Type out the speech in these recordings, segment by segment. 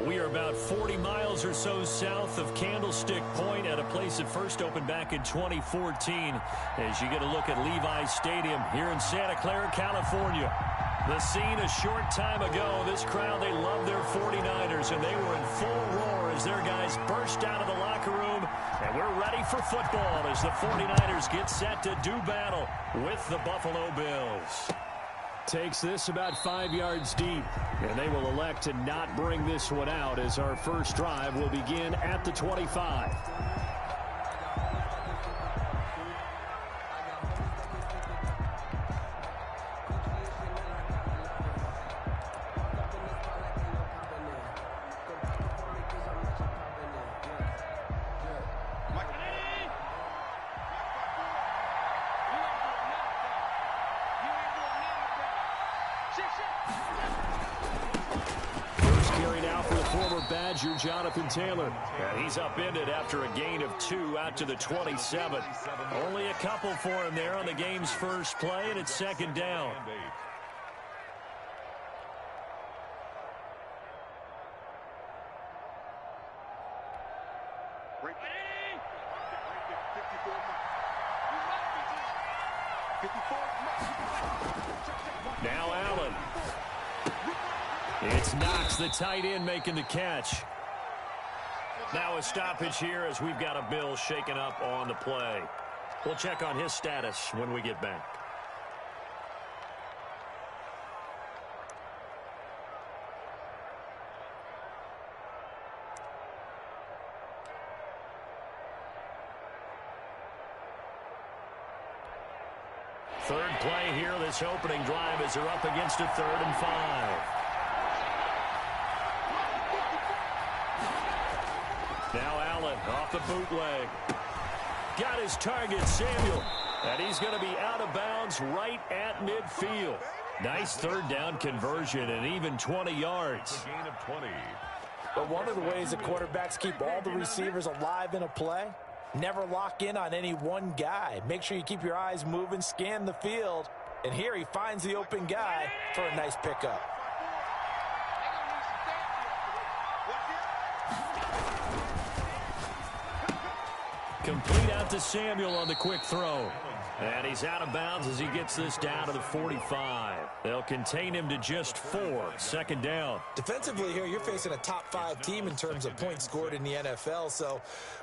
We are about 40 miles or so south of Candlestick Point at a place that first opened back in 2014 as you get a look at Levi's Stadium here in Santa Clara, California. The scene a short time ago, this crowd, they love their 49ers, and they were in full roar as their guys burst out of the locker room, and we're ready for football as the 49ers get set to do battle with the Buffalo Bills. Takes this about 5 yards deep, and they will elect to not bring this one out as our first drive will begin at the 25. Jonathan Taylor, and he's upended after a gain of 2 out to the 27. Only a couple for him there on the game's first play, and it's second down. Now Allen. It's Knox, the tight end, making the catch. Now a stoppage here as we've got a Bill shaken up on the play. We'll check on his status when we get back. Third play here, this opening drive as they're up against a 3rd and 5. Now Allen off the bootleg. Got his target, Samuel. And he's going to be out of bounds right at midfield. Nice 3rd down conversion and even 20 yards. Gain of 20. But one of the ways that quarterbacks keep all the receivers alive in a play, never lock in on any one guy. Make sure you keep your eyes moving, scan the field. And here he finds the open guy for a nice pickup. Complete out to Samuel on the quick throw. And he's out of bounds as he gets this down to the 45. They'll contain him to just 4. Second down. Defensively here, you're facing a top 5 team in terms of points scored in the NFL. So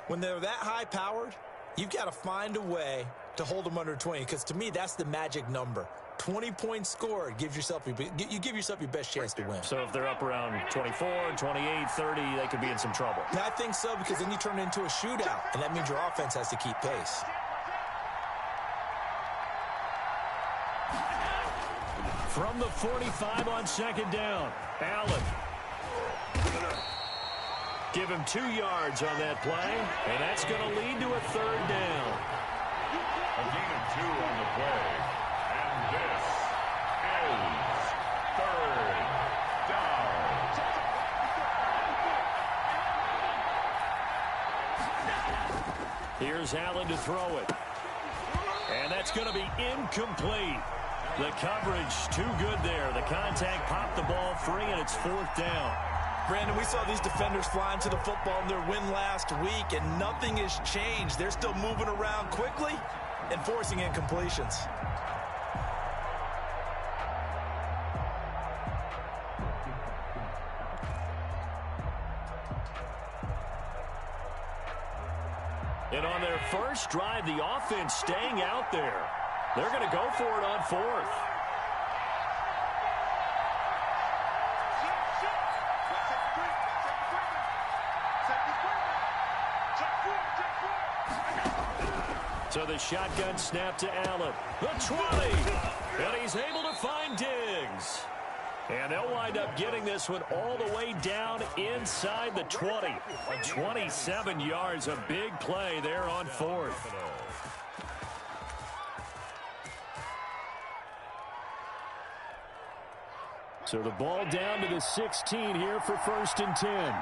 when they're that high-powered, you've got to find a way to hold them under 20. Because to me, that's the magic number. 20 points scored gives yourself you give yourself your best chance to win. So if they're up around 24, 28, 30, they could be in some trouble. Yeah, I think so, because then you turn it into a shootout, and that means your offense has to keep pace. From the 45 on second down, Allen. Give him 2 yards on that play, and that's going to lead to a 3rd down. A gain of 2 on the play. And this is 3rd down. Here's Allen to throw it. And that's going to be incomplete. The coverage too good there. The contact popped the ball free, and it's 4th down. Brandon, we saw these defenders flying to the football in their win last week, and nothing has changed. They're still moving around quickly and forcing incompletions. And on their first drive, the offense staying out there. They're going to go for it on 4th. So the shotgun snap to Allen. The 20. And he's able to find Diggs. And they'll wind up getting this one all the way down inside the 20. 27 yards, a big play there on 4th. So the ball down to the 16 here for 1st and 10.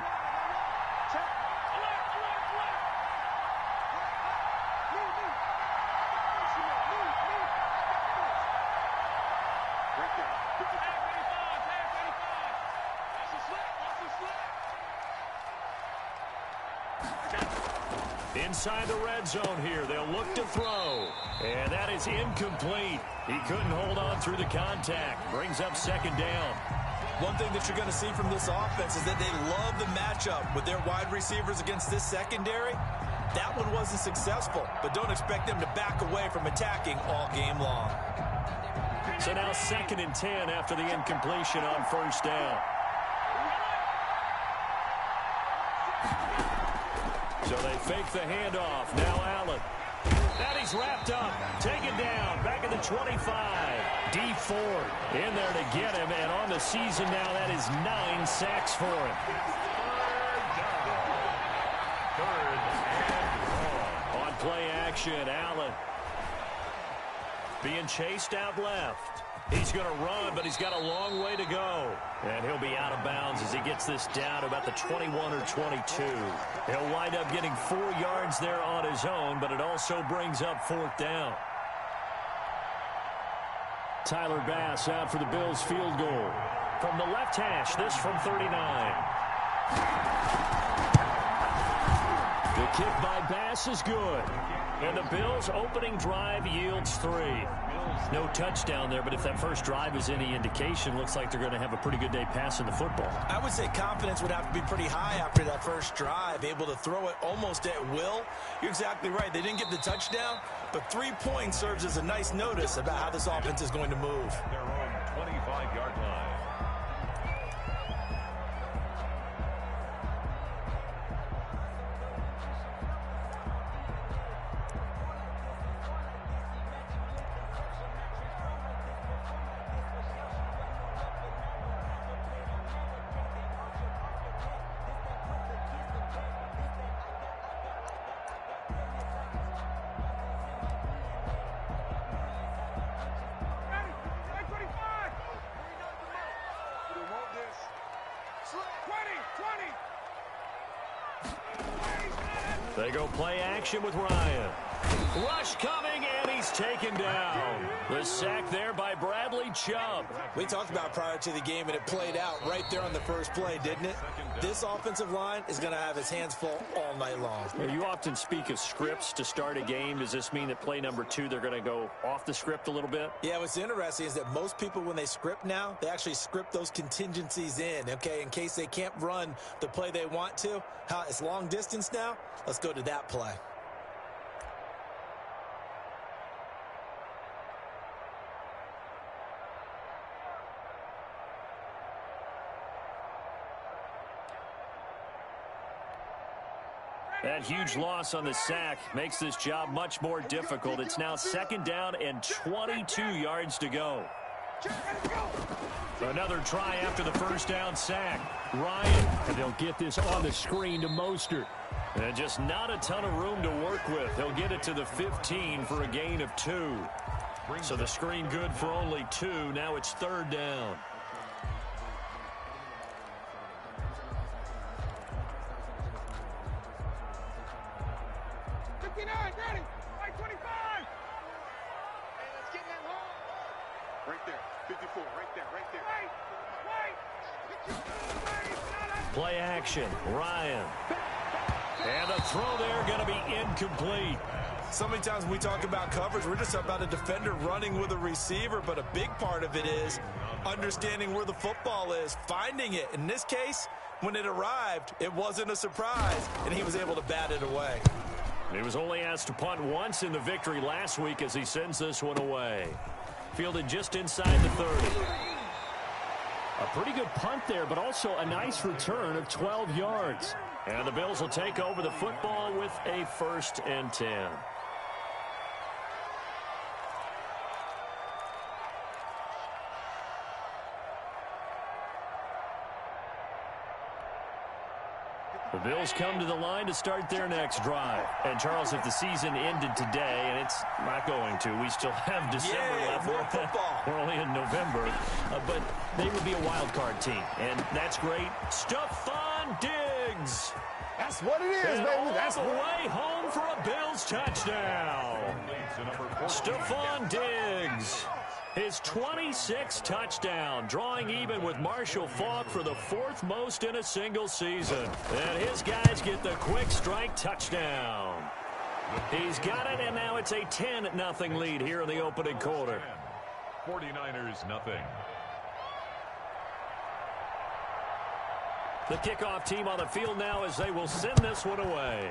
Inside the red zone here. They'll look to throw. And that is incomplete. He couldn't hold on through the contact. Brings up second down. One thing that you're going to see from this offense is that they love the matchup with their wide receivers against this secondary. That one wasn't successful, but don't expect them to back away from attacking all game long. So now 2nd and 10 after the incompletion on first down. So they fake the handoff. Now Allen. And he's wrapped up. Taken down. Back at the 25. D Ford in there to get him. And on the season now, that is 9 sacks for him. Third and long. On play action, Allen being chased out left. He's going to run, but he's got a long way to go. And he'll be out of bounds as he gets this down to about the 21 or 22. He'll wind up getting 4 yards there on his own, but it also brings up 4th down. Tyler Bass out for the Bills field goal. From the left hash, this from 39. The kick by Bass is good. And the Bills' opening drive yields 3. No touchdown there, but if that first drive is any indication, looks like they're going to have a pretty good day passing the football. I would say confidence would have to be pretty high after that first drive, able to throw it almost at will. You're exactly right. They didn't get the touchdown, but 3 points serves as a nice notice about how this offense is going to move. Their own 25-yard line. They go play action with Ryan. Rush coming, and he's taken down. The sack there by Bradley Chubb. We talked about prior to the game, and it played out right there on the first play, didn't it? This offensive line is going to have his hands full all night long. You often speak of scripts to start a game. Does this mean that play number 2, they're going to go off the script a little bit? Yeah, what's interesting is that most people, when they script now, they actually script those contingencies in, okay, in case they can't run the play they want to. It's long distance now. Let's go to that play. That huge loss on the sack makes this job much more difficult. It's now 2nd down and 22 yards to go. Another try after the first down sack. Ryan, and they'll get this on the screen to Mostert. And just not a ton of room to work with. He'll get it to the 15 for a gain of 2. So the screen good for only 2. Now it's 3rd down. Ready, 25. Hey, let's get that home. Right there, 54, right there. Wait. Play action, Ryan. And the throw there going to be incomplete. So many times when we talk about coverage, we're just about a defender running with a receiver, but a big part of it is understanding where the football is, finding it. In this case, when it arrived, it wasn't a surprise, and he was able to bat it away. He was only asked to punt once in the victory last week as he sends this one away. Fielded just inside the 30. A pretty good punt there, but also a nice return of 12 yards. And the Bills will take over the football with a 1st and 10. The Bills come to the line to start their next drive. And, Charles, if the season ended today, and it's not going to, we still have December left. More football. We're only in November. But they would be a wild card team, and that's great. Stephon Diggs. That's what it is, baby. That's the way home for a Bills touchdown. Stephon Diggs. His 26th touchdown, drawing even with Marshall Faulk for the 4th most in a single season. And his guys get the quick strike touchdown. He's got it, and now it's a 10-0 lead here in the opening quarter. 49ers nothing. The kickoff team on the field now as they will send this one away.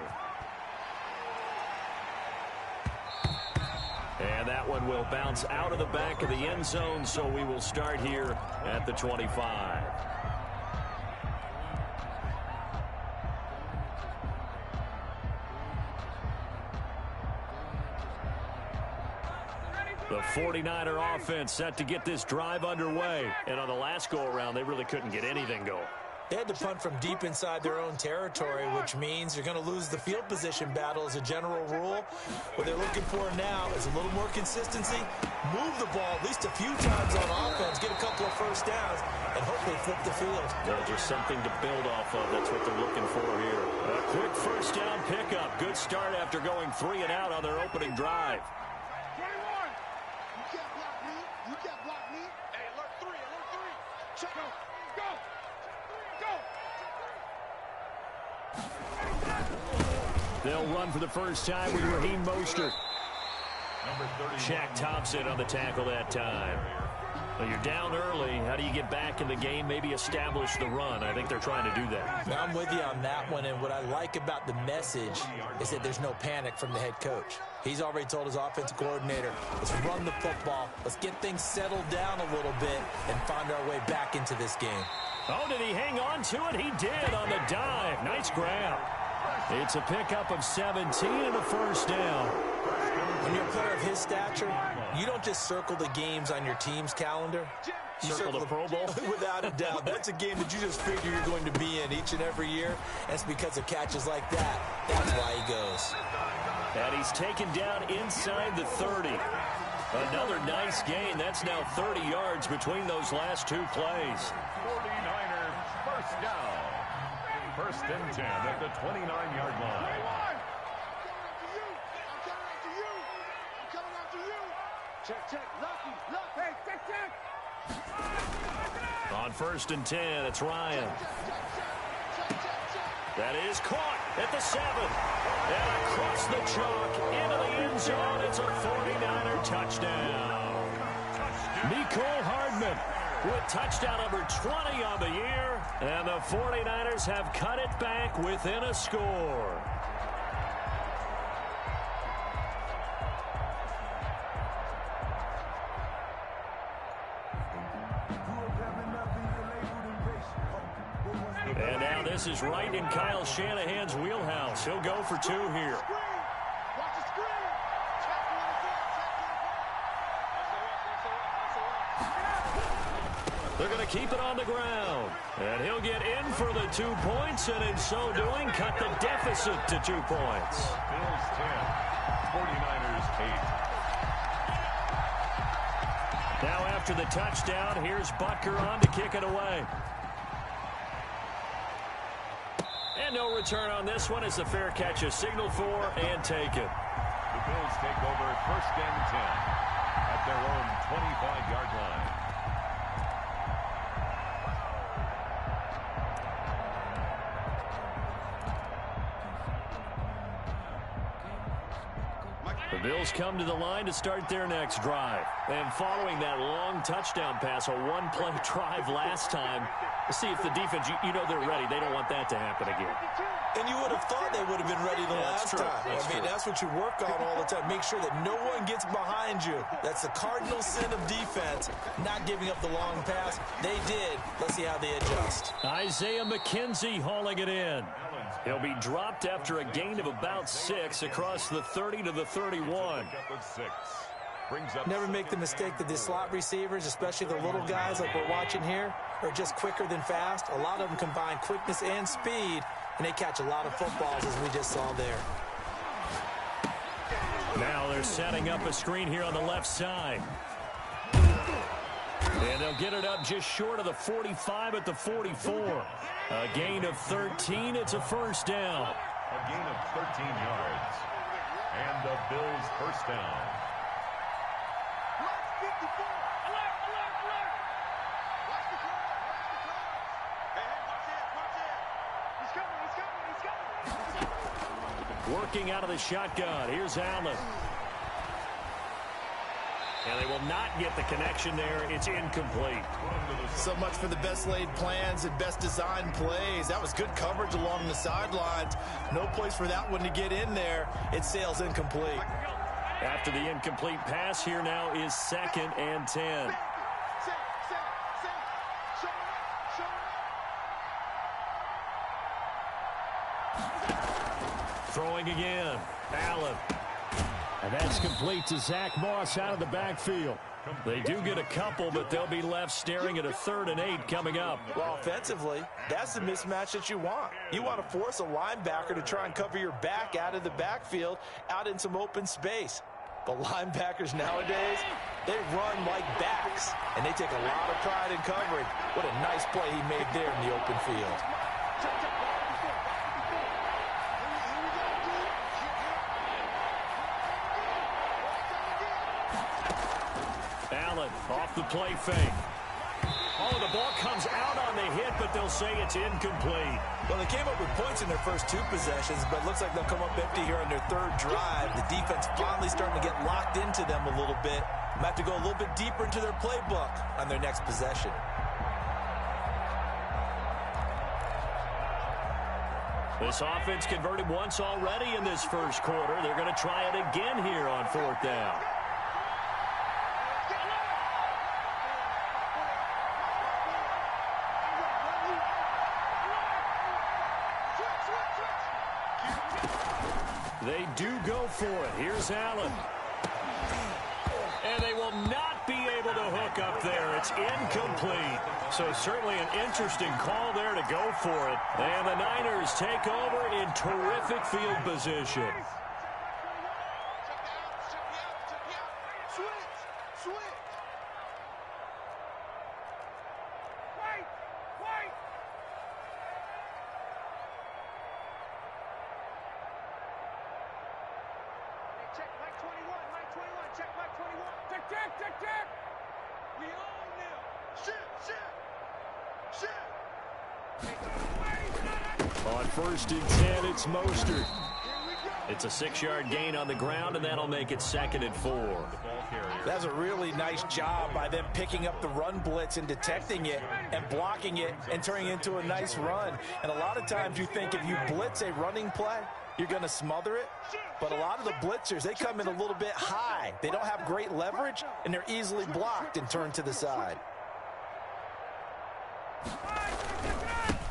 And that one will bounce out of the back of the end zone, so we will start here at the 25. The 49er offense set to get this drive underway. And on the last go-around, they really couldn't get anything going. They had to punt from deep inside their own territory, which means you're going to lose the field position battle as a general rule. What they're looking for now is a little more consistency, move the ball at least a few times on offense, get a couple of first downs, and hopefully flip the field. Just something to build off of. That's what they're looking for here. A quick first down pickup. Good start after going 3 and out on their opening drive. 21. You can't block me. You can't block me. Hey, alert 3. Check out. Go. They'll run for the first time with Raheem Mostert. Shaq Thompson on the tackle that time. Well, you're down early. How do you get back in the game? Maybe establish the run. I think they're trying to do that. Now I'm with you on that one, and what I like about the message is that there's no panic from the head coach. He's already told his offensive coordinator, let's run the football, let's get things settled down a little bit, and find our way back into this game. Oh, did he hang on to it? He did on the dive. Nice grab. It's a pickup of 17 and a first down. When you're a player of his stature, you don't just circle the games on your team's calendar. You circle the Pro Bowl? Without a doubt. That's a game that you just figure you're going to be in each and every year. That's because of catches like that. That's why he goes. And he's taken down inside the 30. Another nice gain. That's now 30 yards between those last two plays. 49ers first down. First and 10 at the 29-yard line. Check. Lucky. Hey, check. On first and 10, it's Ryan. That is caught at the 7. And across the chalk into the end zone. It's a 49er touchdown. Mecole Hardman with touchdown number 20 on the year. And the 49ers have cut it back within a score. And now this is right in Kyle Shanahan's wheelhouse. He'll go for 2 here. They're going to keep it on the ground. And he'll get in for the 2 points, and in so doing, cut the deficit to 2 points. Bills 10, 49ers 8. Now after the touchdown, here's Butker on to kick it away. And no return on this one. It's a fair catch, a signal for, and take it. The Bills take over first and 10 at their own 25-yard line. The Bills come to the line to start their next drive. And following that long touchdown pass, a one-play drive last time, see if the defense, you know they're ready. They don't want that to happen again. And you would have thought they would have been ready the last time. That's what you work on all the time. Make sure that no one gets behind you. That's the cardinal sin of defense, not giving up the long pass. They did. Let's see how they adjust. Isaiah McKenzie hauling it in. He'll be dropped after a gain of about 6 across the 30 to the 31. Never make the mistake that the slot receivers, especially the little guys like we're watching here, are just quicker than fast. A lot of them combine quickness and speed, and they catch a lot of footballs, as we just saw there. Now they're setting up a screen here on the left side. And they'll get it up just short of the 45 at the 44. A gain of 13. It's a first down. A gain of 13 yards. And the Bills first down. 54. Working out of the shotgun. Here's Allen. And they will not get the connection there. It's incomplete. So much for the best laid plans and best designed plays. That was good coverage along the sidelines. No place for that one to get in there. It sails incomplete. After the incomplete pass, here now is 2nd and 10. Throwing again. Allen. And that's complete to Zach Moss out of the backfield. They do get a couple, but they'll be left staring at a 3rd and 8 coming up. Well, offensively, that's the mismatch that you want. You want to force a linebacker to try and cover your back out of the backfield, out in some open space. But linebackers nowadays, they run like backs, and they take a lot of pride in covering. What a nice play he made there in the open field. Allen off the play fake. Oh, the ball comes out on the hit, but they'll say it's incomplete. Well, they came up with points in their first 2 possessions, but it looks like they'll come up empty here on their 3rd drive. The defense finally starting to get locked into them a little bit. Might have to go a little bit deeper into their playbook on their next possession. This offense converted once already in this first quarter. They're going to try it again here on 4th down. They do go for it. Here's Allen. And they will not be able to hook up there. It's incomplete. So certainly an interesting call there to go for it. And the Niners take over in terrific field position. On 1st and 10, it's Mostert. It's a 6-yard gain on the ground, and that'll make it 2nd and 4. That's a really nice job by them picking up the run blitz and detecting it and blocking it and turning it into a nice run. And a lot of times you think if you blitz a running play, you're going to smother it. But a lot of the blitzers, they come in a little bit high. They don't have great leverage, and they're easily blocked and turned to the side.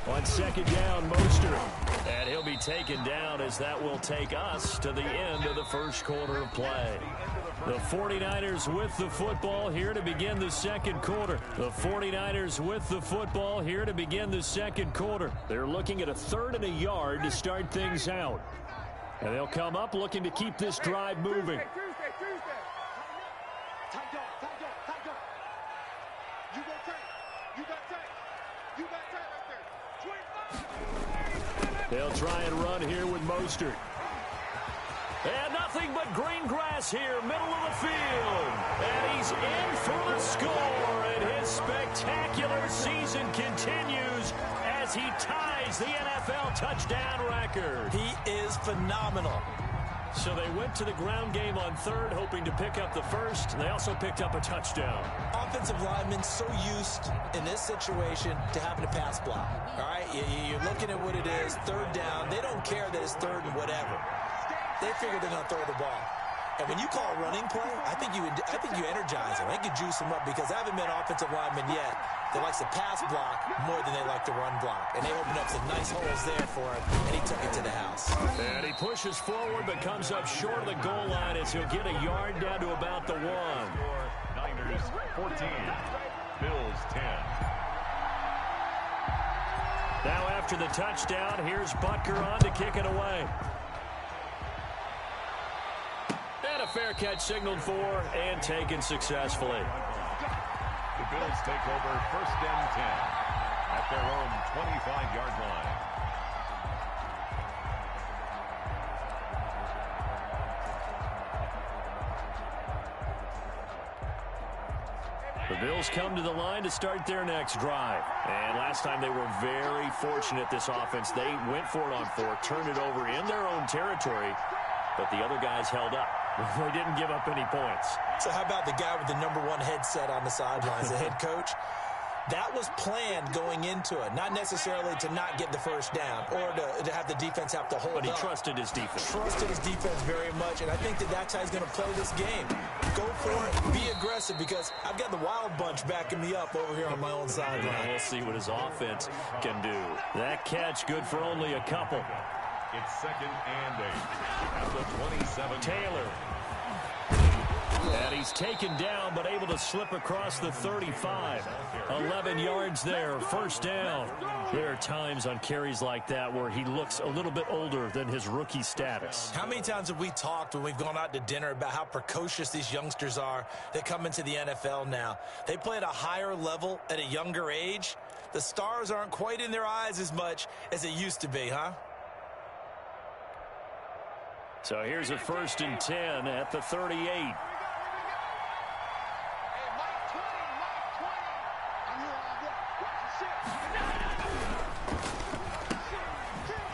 On 2nd down, Mostert. And he'll be taken down as that will take us to the end of the first quarter of play. The 49ers with the football here to begin the second quarter. The 49ers with the football here to begin the second quarter. They're looking at a 3rd and a yard to start things out. And they'll come up looking to keep this drive moving. They'll try and run here with Mostert. And nothing but green grass here, middle of the field. And he's in for the score. And his spectacular season continues as he ties the NFL touchdown record. He is phenomenal. So they went to the ground game on 3rd, hoping to pick up the first. They also picked up a touchdown. Offensive linemen so used in this situation to having a pass block. All right, you're looking at what it is, 3rd down. They don't care that it's 3rd and whatever. They figure they're going to throw the ball. And when you call a running play, I think you energize them. I think you juice them up because I haven't met an offensive lineman yet that likes to pass block more than they like to run block. And they opened up some nice holes there for him, and he took it to the house. And he pushes forward but comes up short of the goal line as he'll get a yard down to about the 1. Niners 14, Bills 10. Now after the touchdown, here's Butker on to kick it away. And a fair catch signaled for and taken successfully. The Bills take over 1st and 10 at their own 25-yard line. The Bills come to the line to start their next drive. And last time they were very fortunate, this offense. They went for it on 4, turned it over in their own territory, but the other guys held up. They didn't give up any points. So how about the guy with the #1 headset on the sidelines, the head coach? That was planned going into it, not necessarily to not get the first down or to have the defense have to hold up. But he trusted his defense. Trusted his defense very much, and I think that's how he's going to play this game. Go for it, be aggressive, because I've got the wild bunch backing me up over here on my own sideline. We'll see what his offense can do. That catch good for only a couple. It's 2nd and 8 at the 27. Taylor. And he's taken down, but able to slip across the 35. 11 yards there, first down. There are times on carries like that where he looks a little bit older than his rookie status. How many times have we talked when we've gone out to dinner about how precocious these youngsters are that come into the NFL now? They play at a higher level at a younger age. The stars aren't quite in their eyes as much as it used to be, huh? So here's a 1st and 10 at the 38.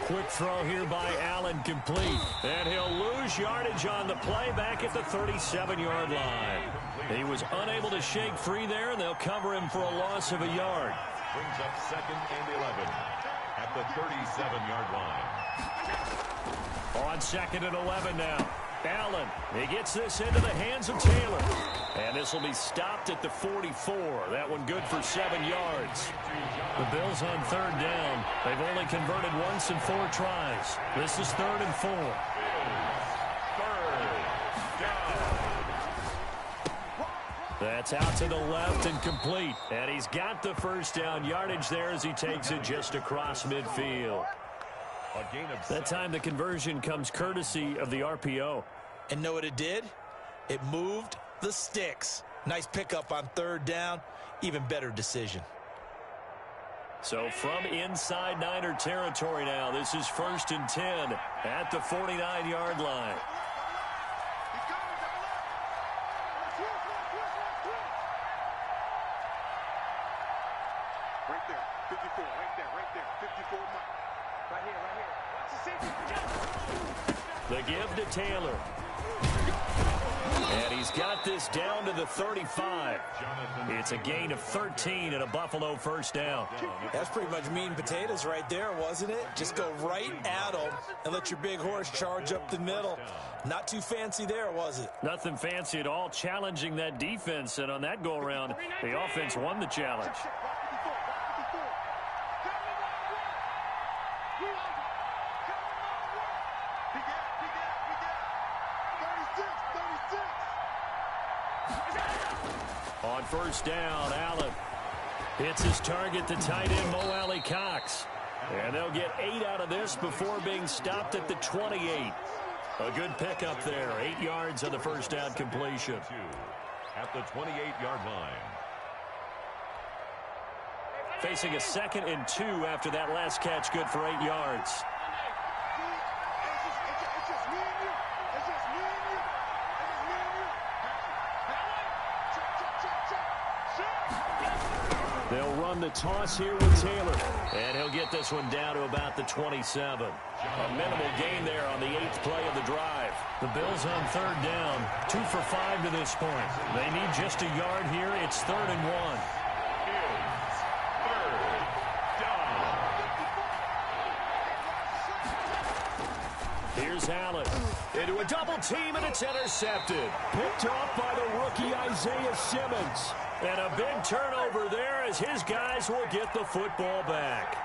Quick throw here by Allen, complete. And he'll lose yardage on the play back at the 37-yard line. He was unable to shake free there, and they'll cover him for a loss of a yard. Brings up 2nd and 11 at the 37-yard line. On 2nd and 11 now. Allen, he gets this into the hands of Taylor. And this will be stopped at the 44. That one good for 7 yards. The Bills on 3rd down. They've only converted once in 4 tries. This is 3rd and 4. That's out to the left and complete. And he's got the first down yardage there as he takes it just across midfield. That time the conversion comes courtesy of the RPO. And know what it did? It moved the sticks. Nice pickup on 3rd down. Even better decision. So from inside Niner territory now, this is 1st and 10 at the 49-yard line. Right there, 54, right there, 54 mark. Right here, watch the safety. The give to Taylor. And he's got this down to the 35. It's a gain of 13 and a Buffalo first down. That's pretty much meat and potatoes right there, wasn't it? Just go right at them and let your big horse charge up the middle. Not too fancy there, was it? Nothing fancy at all, challenging that defense. And on that go-around, the offense won the challenge. On 1st down, Allen hits his target, the tight end, Mo Alley-Cox. And they'll get 8 out of this before being stopped at the 28. A good pickup there, 8 yards on the first down completion. At the 28-yard line. Facing a 2nd and 2 after that last catch, good for 8 yards. They'll run the toss here with Taylor. And he'll get this one down to about the 27. A minimal gain there on the 8th play of the drive. The Bills on 3rd down. 2 for 5 to this point. They need just a yard here. It's 3rd and 1. Here's Allen into a double team, and it's intercepted. Picked off by the rookie Isaiah Simmons. And a big turnover there as his guys will get the football back.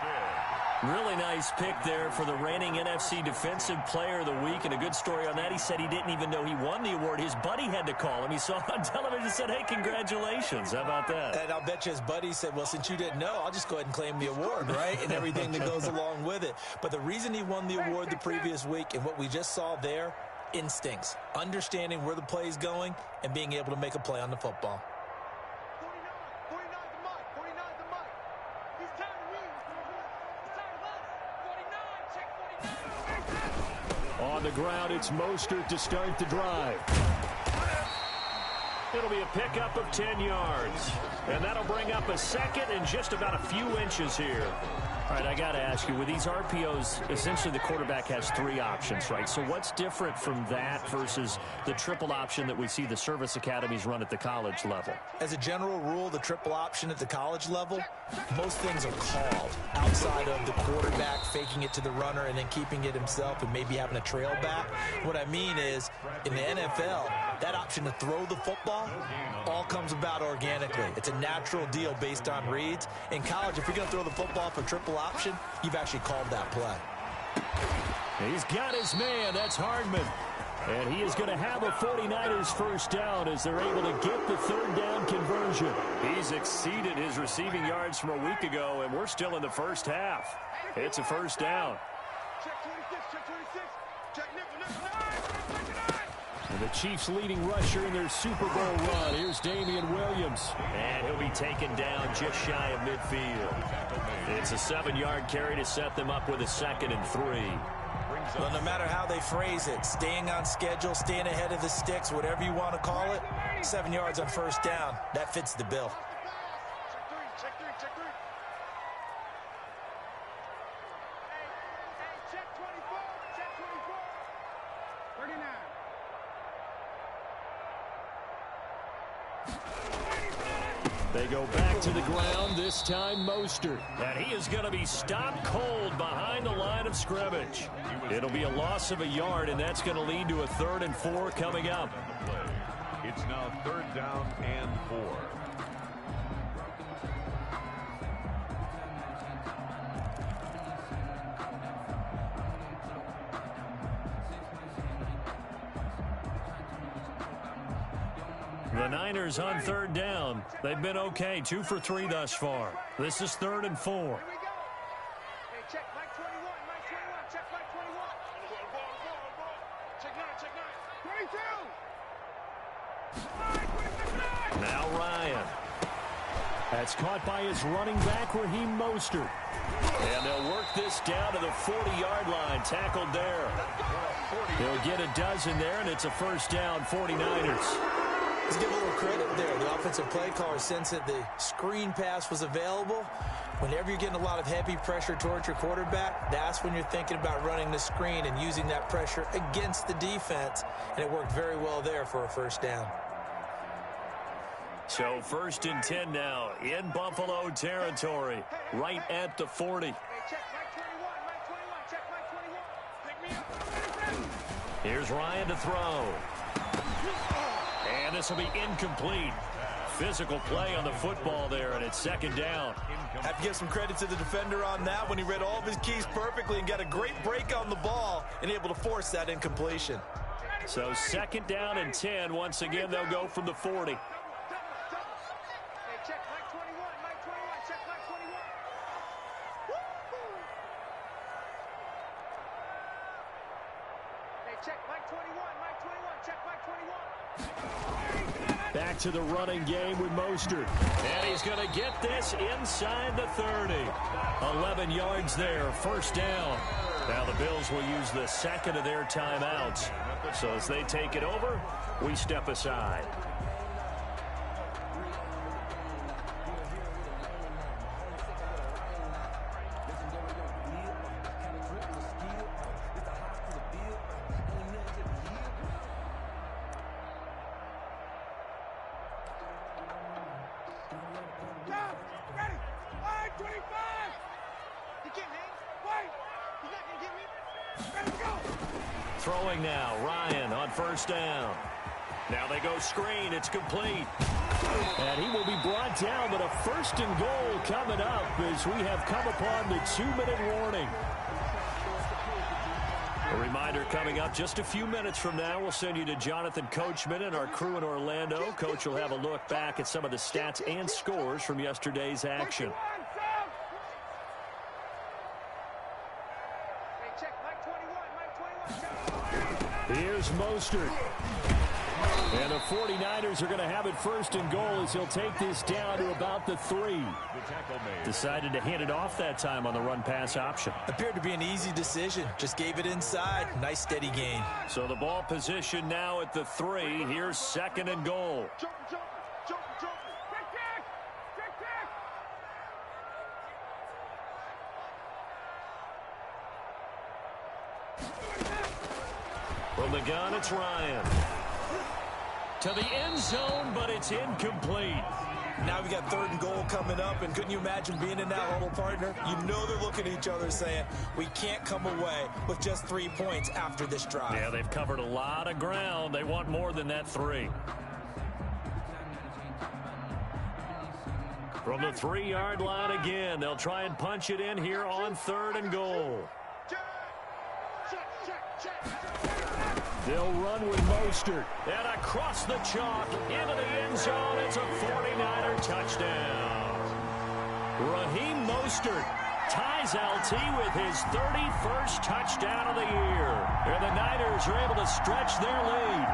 Really nice pick there for the reigning NFC Defensive Player of the Week. And a good story on that. He said he didn't even know he won the award. His buddy had to call him. He saw it on television and said, hey, congratulations. How about that? And I'll bet you his buddy said, well, since you didn't know, I'll just go ahead and claim the award, right? And everything that goes along with it. But the reason he won the award the previous week and what we just saw there, instincts. Understanding where the play is going and being able to make a play on the football. On the ground, it's Mostert to start the drive. It'll be a pickup of 10 yards. And that'll bring up a second and just about a few inches here. All right, I got to ask you, with these RPOs, essentially the quarterback has 3 options, right? So what's different from that versus the triple option that we see the service academies run at the college level? As a general rule, the triple option at the college level, most things are called outside of the quarterback faking it to the runner and then keeping it himself and maybe having a trail back. What I mean is, in the NFL, that option to throw the football all comes about organically. It's a natural deal based on reads. In college, if you're going to throw the football for triple option, you've actually called that play. He's got his man. That's Hardman. And he is going to have a 49ers first down as they're able to get the third down conversion. He's exceeded his receiving yards from a week ago, and we're still in the first half. It's a first down. Check 26, check 26. Check nickel. And the Chiefs' leading rusher in their Super Bowl run. Here's Damian Williams. And he'll be taken down just shy of midfield. It's a 7-yard carry to set them up with a 2nd and 3. Well, no matter how they phrase it, staying on schedule, staying ahead of the sticks, whatever you want to call it, 7 yards on first down, that fits the bill. Check 3, check 3. Hey, check 24, check 24. 39. They go back to the ground, this time Mostert. And he is going to be stopped cold behind the line of scrimmage. It'll be a loss of a yard, and that's going to lead to a 3rd and 4 coming up. It's now 3rd down and 4. The Niners on 3rd down. They've been okay, 2 for 3 thus far. This is 3rd and 4. Here we go. Hey, check Mike 21, Mike 21, check Mike 21. Check 9, 22. Now Ryan. That's caught by his running back, Raheem Mostert. And they'll work this down to the 40-yard line, tackled there. They'll get a dozen there, and it's a first down, 49ers. Let's give a little credit there. The offensive play caller sensed that the screen pass was available. Whenever you're getting a lot of heavy pressure towards your quarterback, that's when you're thinking about running the screen and using that pressure against the defense. And it worked very well there for a first down. So 1st and 10 now in Buffalo territory, right at the 40. Hey, check Mike 21, Mike 21, check Mike 21. Pick me up. Here's Ryan to throw. And this will be incomplete. Physical play on the football there, and it's 2nd down. Have to give some credit to the defender on that when he read all of his keys perfectly and got a great break on the ball and able to force that incompletion. So 2nd down and 10. Once again, they'll go from the 40. Hey, check Mike 21, Mike 21, check Mike 21. Hey, check Mike 21, Mike 21, check Mike 21. Back to the running game with Mostert. And he's going to get this inside the 30. 11 yards there, first down. Now the Bills will use the 2nd of their timeouts. So as they take it over, we step aside. Throwing now, Ryan on first down. Now they go screen, it's complete. And he will be brought down, but a 1st and goal coming up as we have come upon the 2-minute warning. A reminder coming up just a few minutes from now, we'll send you to Jonathan Coachman and our crew in Orlando. Coach will have a look back at some of the stats and scores from yesterday's action. Here's Mostert. And the 49ers are going to have it first and goal as he'll take this down to about the 3. Decided to hand it off that time on the run-pass option. Appeared to be an easy decision. Just gave it inside. Nice steady gain. So the ball position now at the 3. Here's second and goal. From the gun, it's Ryan. To the end zone, but it's incomplete. Now we got third and goal coming up, and couldn't you imagine being in that huddle, partner? You know they're looking at each other saying, we can't come away with just 3 points after this drive. Yeah, they've covered a lot of ground. They want more than that 3. From the 3-yard line again, they'll try and punch it in here on third and goal. They'll run with Mostert. And across the chalk, into the end zone. It's a 49er touchdown. Raheem Mostert ties LT with his 31st touchdown of the year. And the Niners are able to stretch their lead.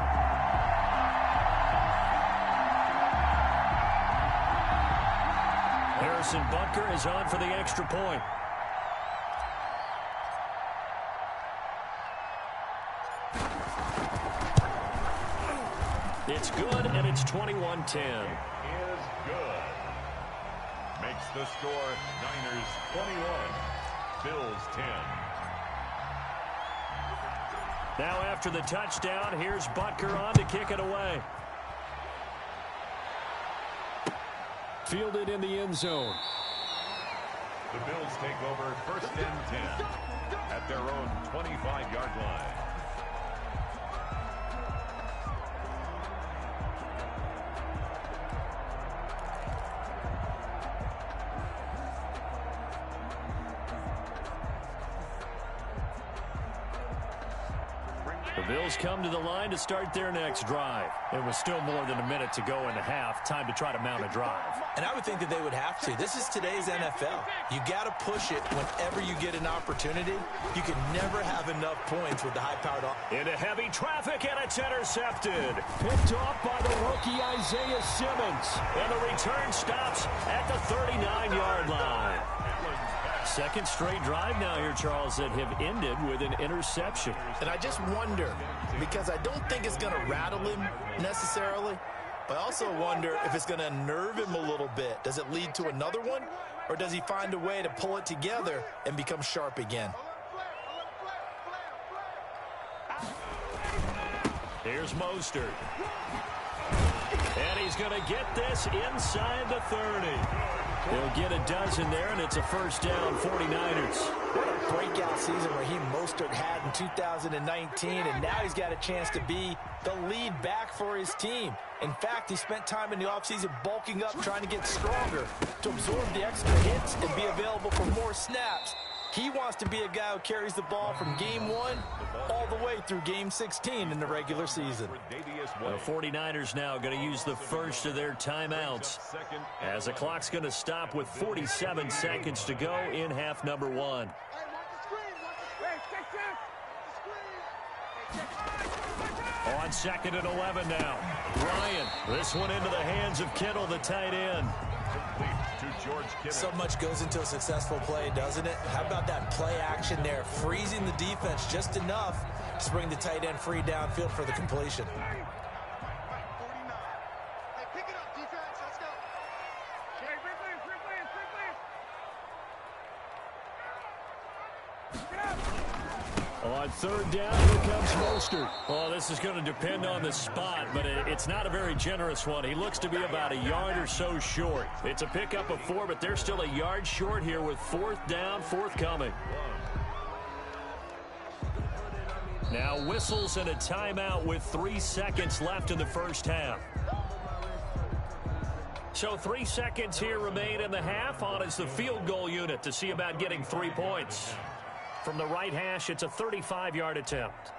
Harrison Butker is on for the extra point. It's good, and it's 21-10. Is good. Makes the score Niners 21, Bills 10. Now after the touchdown, here's Butker on to kick it away. Fielded in the end zone. The Bills take over first and 10 at their own 25-yard line. The Bills come to the line to start their next drive. It was still more than a minute to go in the half. Time to try to mount a drive. And I would think that they would have to. This is today's NFL. You got to push it whenever you get an opportunity. You can never have enough points with the high-powered offense. Into heavy traffic, and it's intercepted. Picked off by the rookie Isaiah Simmons. And the return stops at the 39-yard line. Second straight drive now here, Charles, that have ended with an interception. And I just wonder, because I don't think it's going to rattle him necessarily, but I also wonder if it's going to unnerve him a little bit. Does it lead to another one, or does he find a way to pull it together and become sharp again? Here's Mostert. And he's going to get this inside the 30. He'll get a dozen there, and it's a first down, 49ers. What a breakout season Raheem Mostert had in 2019, and now he's got a chance to be the lead back for his team. In fact, he spent time in the offseason bulking up, trying to get stronger, to absorb the extra hits and be available for more snaps. He wants to be a guy who carries the ball from game 1 all the way through game 16 in the regular season. The 49ers now going to use the first of their timeouts, as the clock's going to stop with 47 seconds to go in half number 1. On second and 11 now. Ryan, this one into the hands of Kittle, the tight end. So much goes into a successful play, doesn't it? How about that play action there, freezing the defense just enough to bring the tight end free downfield for the completion. On third down, here comes Mostert. Oh, this is going to depend on the spot, but it's not a very generous one. He looks to be about a yard or so short. It's a pickup of 4, but they're still a yard short here with fourth down, forthcoming. Now whistles and a timeout with 3 seconds left in the first half. So 3 seconds here remain in the half. On is the field goal unit to see about getting 3 points. From the right hash, it's a 35-yard attempt.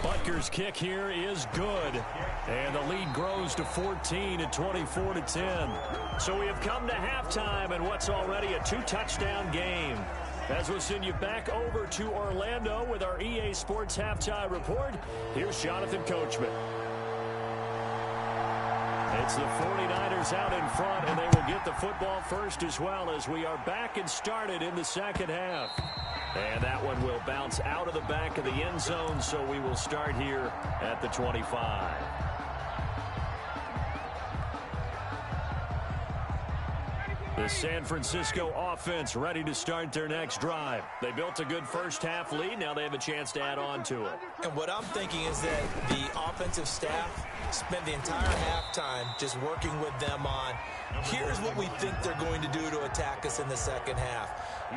Butker's kick here is good. And the lead grows to 14 at 24-10. So we have come to halftime in what's already a 2-touchdown game. As we'll send you back over to Orlando with our EA Sports Halftime Report, here's Jonathan Coachman. It's the 49ers out in front, and they will get the football first as well as we are back and started in the second half. And that one will bounce out of the back of the end zone, so we will start here at the 25. The San Francisco offense ready to start their next drive. They built a good first-half lead. Now they have a chance to add on to it. And what I'm thinking is that the offensive staff spent the entire halftime just working with them on, here's what we think they're going to do to attack us in the second half.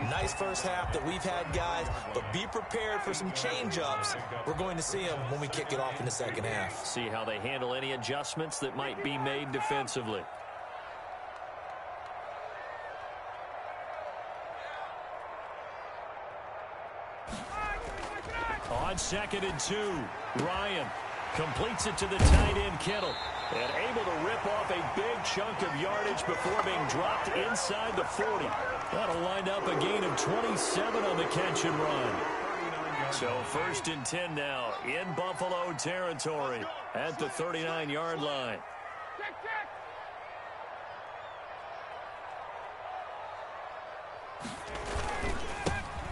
Nice first half that we've had, guys, but be prepared for some change-ups. We're going to see them when we kick it off in the second half. See how they handle any adjustments that might be made defensively. On 2nd and 2, Ryan completes it to the tight end, Kittle, and able to rip off a big chunk of yardage before being dropped inside the 40. That'll wind up a gain of 27 on the catch and run. So 1st and 10 now in Buffalo territory at the 39-yard line.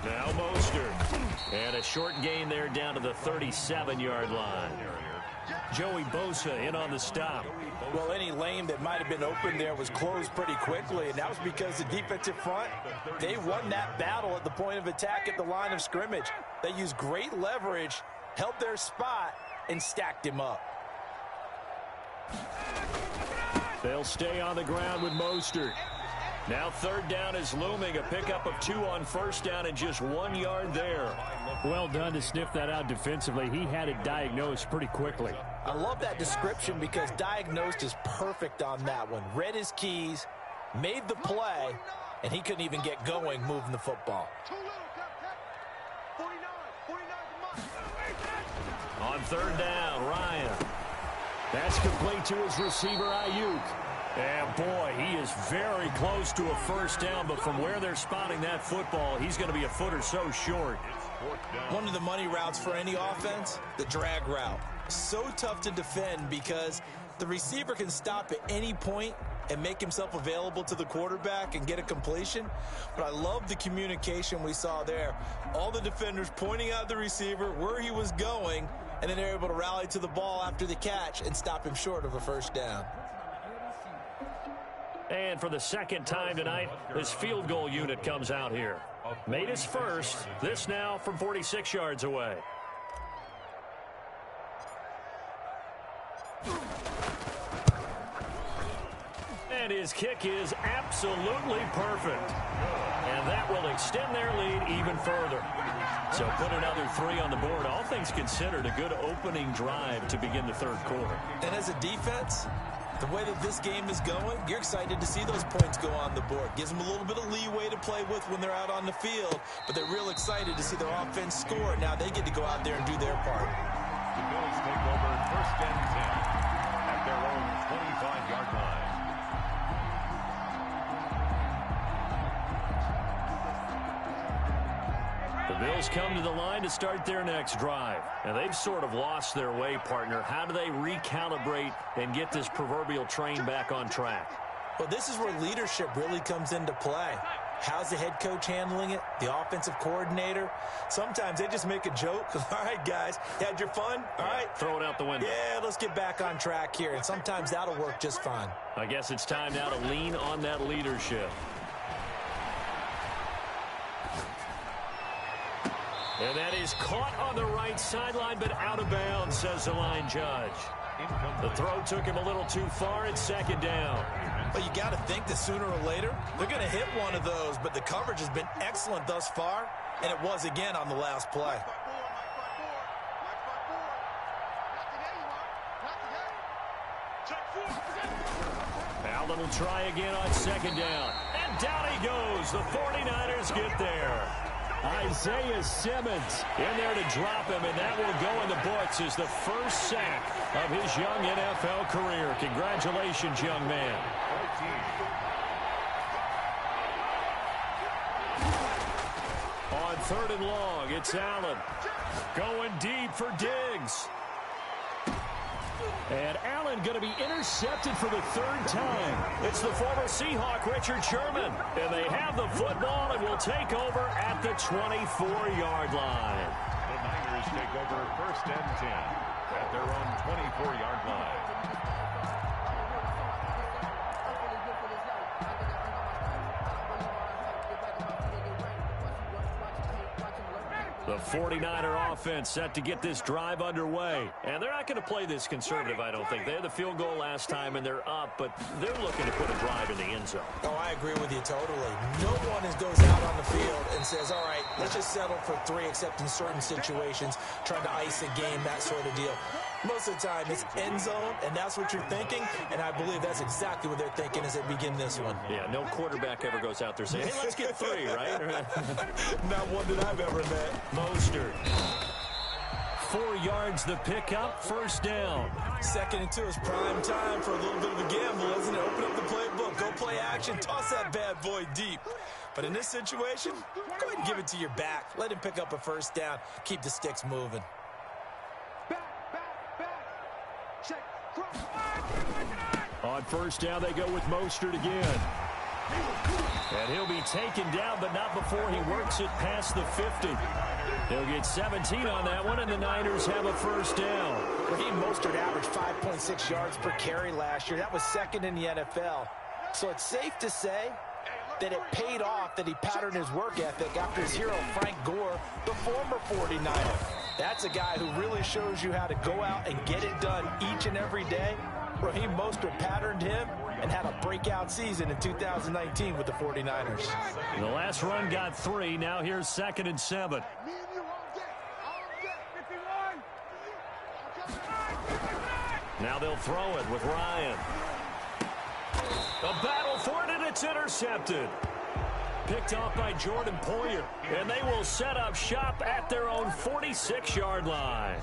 Now Mostert. And a short gain there down to the 37-yard line. Joey Bosa in on the stop. Well, any lane that might have been open there was closed pretty quickly, and that was because the defensive front, they won that battle at the point of attack at the line of scrimmage. They used great leverage, held their spot, and stacked him up. They'll stay on the ground with Mostert. Now 3rd down is looming, a pickup of 2 on 1st down and just 1 yard there. Well done to sniff that out defensively. He had it diagnosed pretty quickly. I love that description because diagnosed is perfect on that one. Read his keys, made the play, and he couldn't even get going moving the football. On 3rd down, Ryan. That's complete to his receiver, Ayuk. And, boy, he is very close to a 1st down, but from where they're spotting that football, he's going to be a foot or so short. One of the money routes for any offense, the drag route. So tough to defend because the receiver can stop at any point and make himself available to the quarterback and get a completion. But I love the communication we saw there. All the defenders pointing out the receiver, where he was going, and then they're able to rally to the ball after the catch and stop him short of a 1st down. And for the 2nd time tonight, this field goal unit comes out here. Made his first, this now from 46 yards away. And his kick is absolutely perfect. And that will extend their lead even further. So put another 3 on the board. All things considered, a good opening drive to begin the 3rd quarter. And as a defense, the way that this game is going, you're excited to see those points go on the board. Gives them a little bit of leeway to play with when they're out on the field, but they're real excited to see their offense score. Now they get to go out there and do their part. The Bills take over 1st and 10 at their own 25-yard line. The Bills come to the line to start their next drive. And they've sort of lost their way, partner. How do they recalibrate and get this proverbial train back on track? Well, this is where leadership really comes into play. How's the head coach handling it? The offensive coordinator? Sometimes they just make a joke. All right, guys, you had your fun? All right. Throw it out the window. Yeah, let's get back on track here. And sometimes that'll work just fine. I guess it's time now to lean on that leadership. And that is caught on the right sideline, but out of bounds, says the line judge. The throw took him a little too far. It's 2nd down. But you got to think that sooner or later, they're going to hit one of those. But the coverage has been excellent thus far, and it was again on the last play. Allen will try again on 2nd down. And down he goes. The 49ers get there. Isaiah Simmons in there to drop him, and that will go in the books as the first sack of his young NFL career. Congratulations, young man. 3rd and long. It's Allen going deep for Diggs. And Allen going to be intercepted for the 3rd time. It's the former Seahawk, Richard Sherman. And they have the football and will take over at the 24-yard line. The Niners take over 1st and 10 at their own 24-yard line. The 49er offense set to get this drive underway. And they're not going to play this conservative, I don't think. They had the field goal last time, and they're up, but they're looking to put a drive in the end zone. Oh, I agree with you totally. No one goes out on the field and says, all right, let's just settle for 3, except in certain situations, trying to ice a game, that sort of deal. Most of the time, it's end zone, and that's what you're thinking, and I believe that's exactly what they're thinking as they begin this one. Yeah, no quarterback ever goes out there saying, hey, let's get 3, right? Not one that I've ever met. Mostert. 4 yards the pickup, 1st down. 2nd and 2 is prime time for a little bit of a gamble, isn't it? Open up the playbook, go play action, toss that bad boy deep. But in this situation, go ahead and give it to your back. Let him pick up a 1st down, keep the sticks moving. On 1st down, they go with Mostert again. And he'll be taken down, but not before he works it past the 50. He'll get 17 on that one, and the Niners have a 1st down. Raheem Mostert averaged 5.6 yards per carry last year. That was 2nd in the NFL. So it's safe to say that it paid off that he patterned his work ethic after his hero, Frank Gore, the former 49er. That's a guy who really shows you how to go out and get it done each and every day. Raheem Mostert patterned him and had a breakout season in 2019 with the 49ers. The last run got 3. Now here's 2nd and 7. Now they'll throw it with Ryan. A battle for it, and it's intercepted. Picked off by Jordan Poyer. And they will set up shop at their own 46-yard line.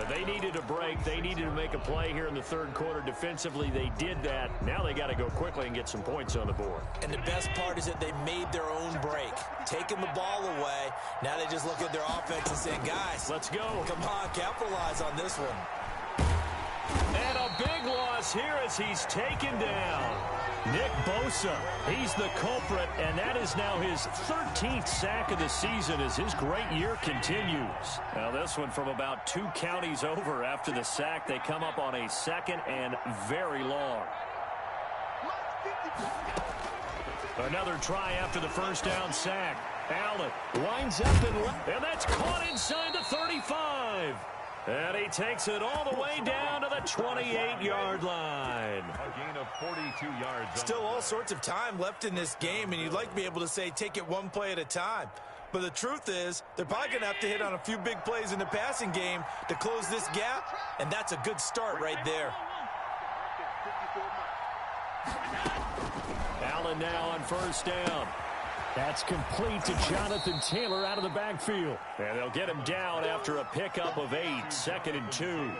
They needed a break. They needed to make a play here in the 3rd quarter. Defensively, they did that. Now they got to go quickly and get some points on the board. And the best part is that they made their own break. Taking the ball away. Now they just look at their offense and saying, guys, let's go. Come on, capitalize on this one. And a big loss here as he's taken down. Nick Bosa, he's the culprit, and that is now his 13th sack of the season as his great year continues. Now this one from about 2 counties over after the sack. They come up on a 2nd and very long. Another try after the 1st down sack. Allen winds up and that's caught inside the 35. And he takes it all the way down to the 28-yard line. A gain of 42 yards. Still all sorts of time left in this game, and you'd like to be able to say take it one play at a time. But the truth is, they're probably going to have to hit on a few big plays in the passing game to close this gap, and that's a good start right there. Allen now on 1st down. That's complete to Jonathan Taylor out of the backfield. And they'll get him down after a pickup of 8. 2nd and 2.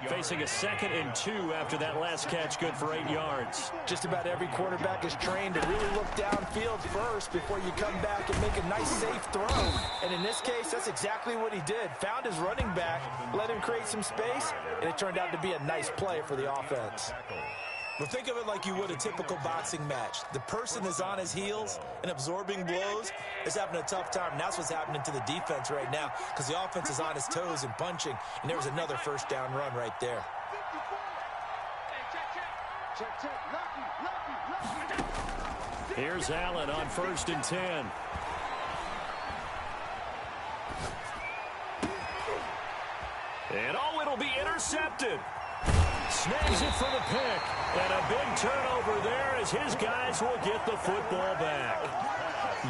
Facing a 2nd and 2 after that last catch, good for 8 yards. Just about every quarterback is trained to really look downfield first before you come back and make a nice, safe throw. And in this case, that's exactly what he did. Found his running back, let him create some space, and it turned out to be a nice play for the offense. Well, think of it like you would a typical boxing match. The person is on his heels and absorbing blows is having a tough time. And that's what's happening to the defense right now because the offense is on his toes and punching. And there was another 1st down run right there. Here's Allen on 1st and 10. And oh, it'll be intercepted. Snags it for the pick. And a big turnover there as his guys will get the football back.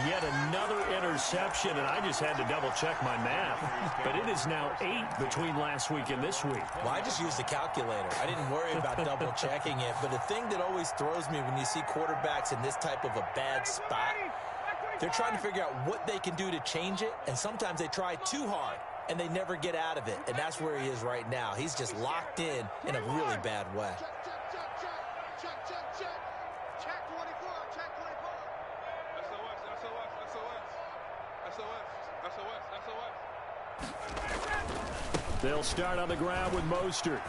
Yet another interception, and I just had to double-check my math. But it is now 8 between last week and this week. Well, I just used the calculator. I didn't worry about double-checking it. But the thing that always throws me when you see quarterbacks in this type of a bad spot, they're trying to figure out what they can do to change it, and sometimes they try too hard. And they never get out of it. And that's where he is right now. He's just locked in a really bad way. Check 24. Check 24. SOS. They'll start on the ground with Mostert.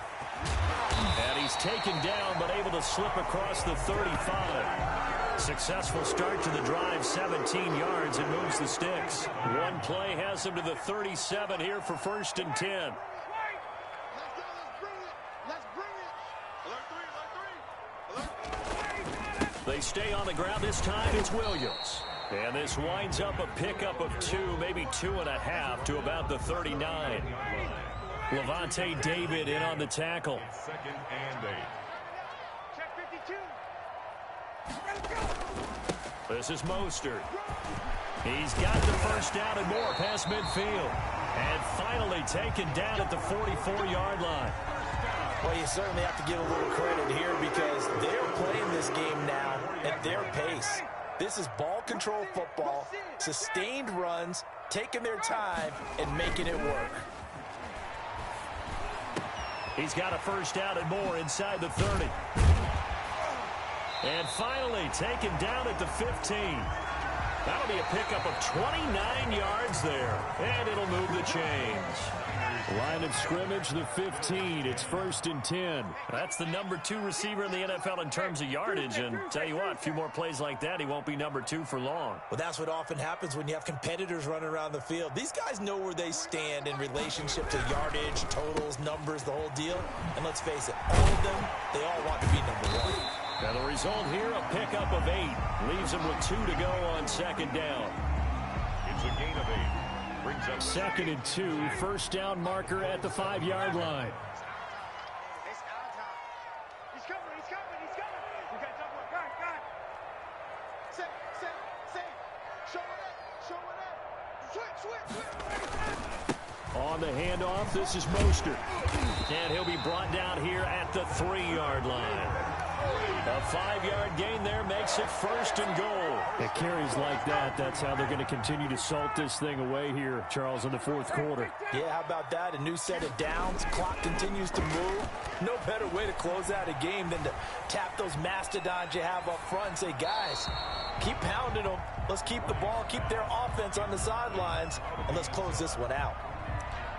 And he's taken down, but able to slip across the 35. Successful start to the drive, 17 yards, and moves the sticks. One play has him to the 37 here for 1st and 10. They stay on the ground. This time it's Williams. And this winds up a pickup of 2, maybe 2.5 to about the 39. Levante David in on the tackle. 2nd and 8. This is Mostert. He's got the first down and more past midfield. And finally taken down at the 44-yard line. Well, you certainly have to give a little credit here because they're playing this game now at their pace. This is ball control football, sustained runs, taking their time, and making it work. He's got a first down and more inside the 30. And finally taken down at the 15. That'll be a pickup of 29 yards there. And it'll move the chains. Line of scrimmage, the 15. It's 1st and 10. That's the number 2 receiver in the NFL in terms of yardage. And tell you what, a few more plays like that, he won't be number 2 for long. Well, that's what often happens when you have competitors running around the field. These guys know where they stand in relationship to yardage, totals, numbers, the whole deal. And let's face it, all of them, they all want to be number 1. Now the result here, a pickup of 8. Leaves him with 2 to go on 2nd down. It's a gain of 8. Brings up 2nd and 2. 1st down marker at the 5-yard line. It's our time. He's coming. We got double it. Got it. Set. Show it up. On the handoff, this is Mostert. And he'll be brought down here at the 3-yard line. A 5-yard gain there makes it 1st and goal. It carries like that. That's how they're going to continue to salt this thing away here, Charles, in the 4th quarter. Yeah, how about that? A new set of downs. Clock continues to move. No better way to close out a game than to tap those mastodons you have up front and say, guys, keep pounding them. Let's keep the ball, keep their offense on the sidelines, and let's close this one out.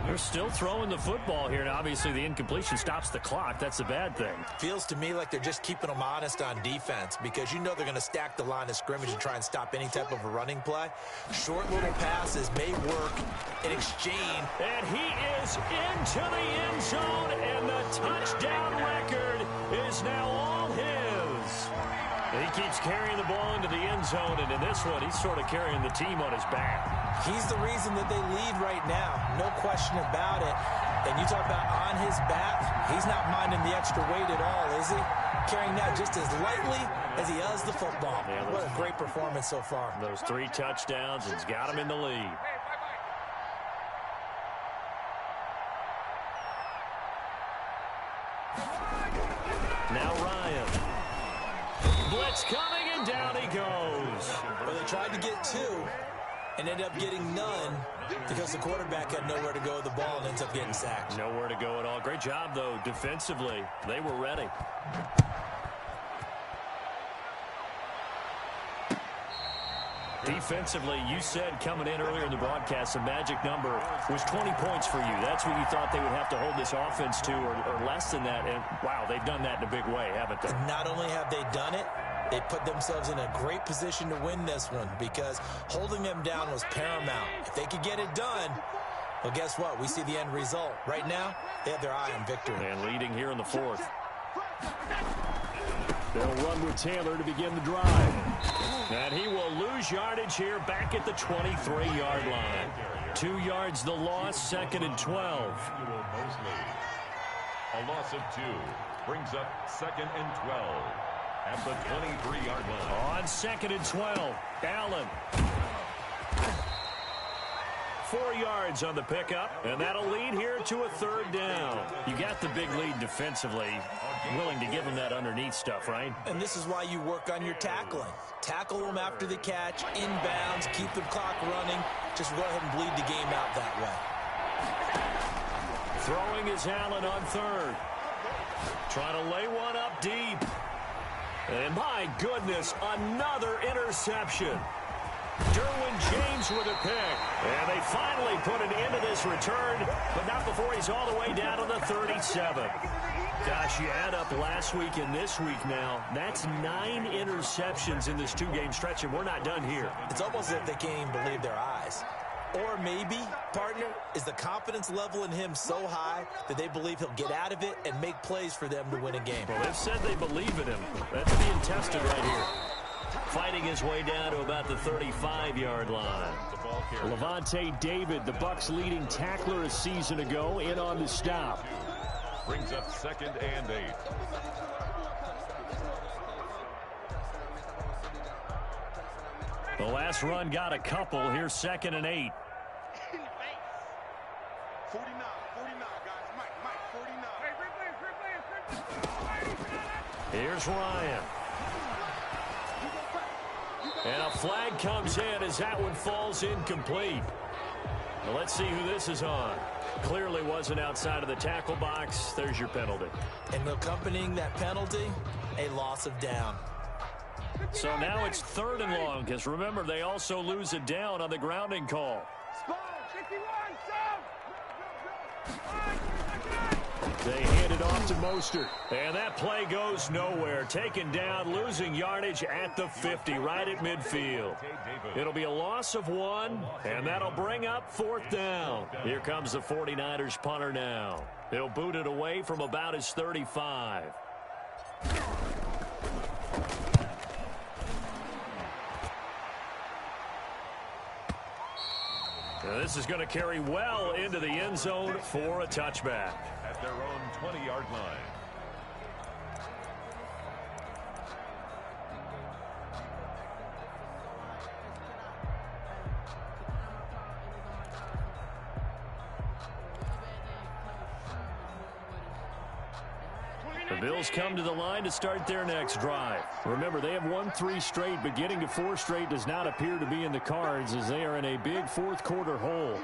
They're still throwing the football here, and obviously the incompletion stops the clock. That's the bad thing. Feels to me like they're just keeping them honest on defense because you know they're going to stack the line of scrimmage and try and stop any type of a running play. Short little passes may work in exchange. And he is into the end zone, and the touchdown record is now all his. He keeps carrying the ball into the end zone, and in this one, he's sort of carrying the team on his back. He's the reason that they lead right now. No question about it. And you talk about on his back, he's not minding the extra weight at all, is he? Carrying that just as lightly as he does the football. Yeah, what a great performance so far. Those 3 touchdowns, it's got him in the lead. Now Ryan. Blitz coming, and down he goes. Well, they tried to get 2 and ended up getting none because the quarterback had nowhere to go with the ball and ends up getting sacked. Nowhere to go at all. Great job, though, defensively. They were ready. Defensively, you said coming in earlier in the broadcast, the magic number was 20 points for you. That's what you thought they would have to hold this offense to, or less than that. And, wow, they've done that in a big way, haven't they? Not only have they done it, they put themselves in a great position to win this one because holding them down was paramount. If they could get it done, well, guess what? We see the end result. Right now, they have their eye on victory. And leading here in the 4th. They'll run with Taylor to begin the drive. And he will lose yardage here back at the 23-yard line. 2 yards the loss, 2nd and 12. A loss of 2 brings up 2nd and 12 at the 23-yard line. On 2nd and 12, Allen. 4 yards on the pickup, and that'll lead here to a 3rd down. You got the big lead defensively, willing to give them that underneath stuff, right? And this is why you work on your tackling. Tackle them after the catch, inbounds, keep the clock running. Just go ahead and bleed the game out that way. Throwing is Allen on 3rd. Trying to lay one up deep. And my goodness, another interception. Derwin James with a pick. And they finally put an end to this return, but not before he's all the way down to the 37. Gosh, you add up last week and this week now, that's 9 interceptions in this 2-game stretch, and we're not done here. It's almost as if they can't even believe their eyes. Or maybe, partner, is the confidence level in him so high that they believe he'll get out of it and make plays for them to win a game. Well, they've said they believe in him. That's being tested right here. Fighting his way down to about the 35-yard line. Levante David, the Bucs' leading tackler a season ago, in on the stop. Brings up 2nd and 8. The last run got a couple. Here's 2nd and 8. 49, guys. Mike, 49. Here's Ryan. And a flag comes in as that one falls incomplete. Well, let's see who this is on. Clearly wasn't outside of the tackle box. There's your penalty. And accompanying that penalty, a loss of down. So now it's 3rd and long, because remember, they also lose a down on the grounding call. They hand it off to Mostert. And that play goes nowhere. Taken down, losing yardage at the 50, right at midfield. It'll be a loss of 1, and that'll bring up 4th down. Here comes the 49ers punter now. He'll boot it away from about his 35. Now this is going to carry well into the end zone for a touchback. At their own 20-yard line. The Bills come to the line to start their next drive. Remember, they have won 3 straight, but getting to 4 straight does not appear to be in the cards as they are in a big 4th quarter hole.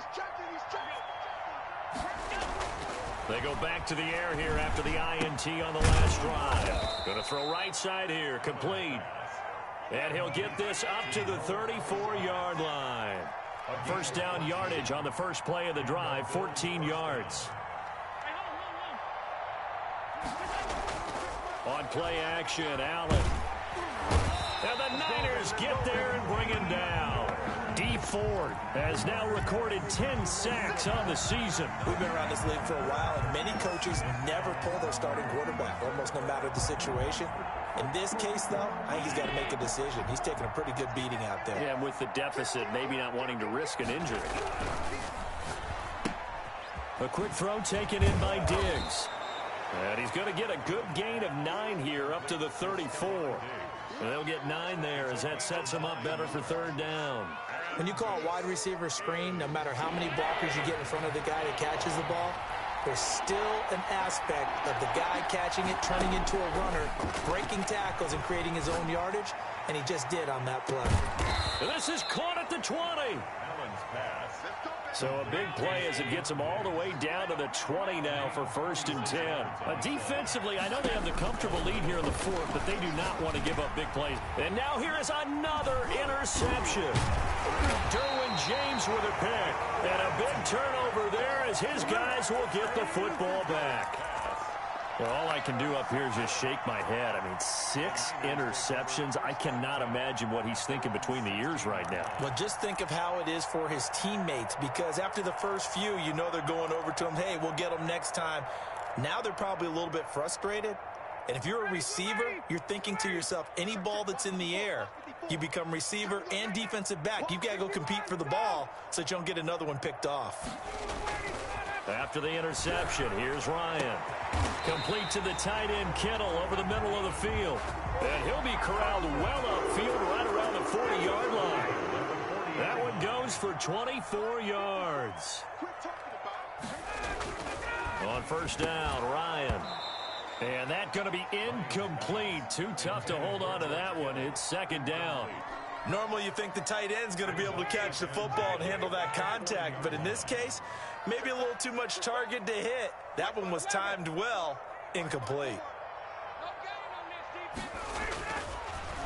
They go back to the air here after the INT on the last drive. Going to throw right side here, complete. And he'll get this up to the 34-yard line. 1st down yardage on the first play of the drive, 14 yards. On play action, Allen. And the Niners get there and bring him down. D. Ford has now recorded 10 sacks on the season. We've been around this league for a while, and many coaches never pull their starting quarterback, almost no matter the situation. In this case, though, I think he's got to make a decision. He's taking a pretty good beating out there. Yeah, with the deficit, maybe not wanting to risk an injury. A quick throw taken in by Diggs. And he's going to get a good gain of 9 here up to the 34. And they'll get 9 there as that sets him up better for 3rd down. When you call a wide receiver screen, no matter how many blockers you get in front of the guy that catches the ball, there's still an aspect of the guy catching it, turning into a runner, breaking tackles and creating his own yardage, and he just did on that play. And this is caught at the 20. Allen's pass. So a big play as it gets them all the way down to the 20 now for 1st and 10. Defensively, I know they have the comfortable lead here in the 4th, but they do not want to give up big plays. And now here is another interception. Derwin James with a pick. And a big turnover there as his guys will get the football back. Well, all I can do up here is just shake my head. I mean, 6 interceptions. I cannot imagine what he's thinking between the ears right now. Well, just think of how it is for his teammates, because after the first few, you know they're going over to him, hey, we'll get them next time. Now they're probably a little bit frustrated. And if you're a receiver, you're thinking to yourself, any ball that's in the air, you become receiver and defensive back. You've got to go compete for the ball so that you don't get another one picked off. After the interception, here's Ryan. Complete to the tight end, Kittle, over the middle of the field. And he'll be corralled well upfield right around the 40-yard line. That one goes for 24 yards. On 1st down, Ryan. And that's going to be incomplete. Too tough to hold on to that one. It's 2nd down. Normally you think the tight end's going to be able to catch the football and handle that contact, but in this case, maybe a little too much target to hit. That one was timed well, incomplete.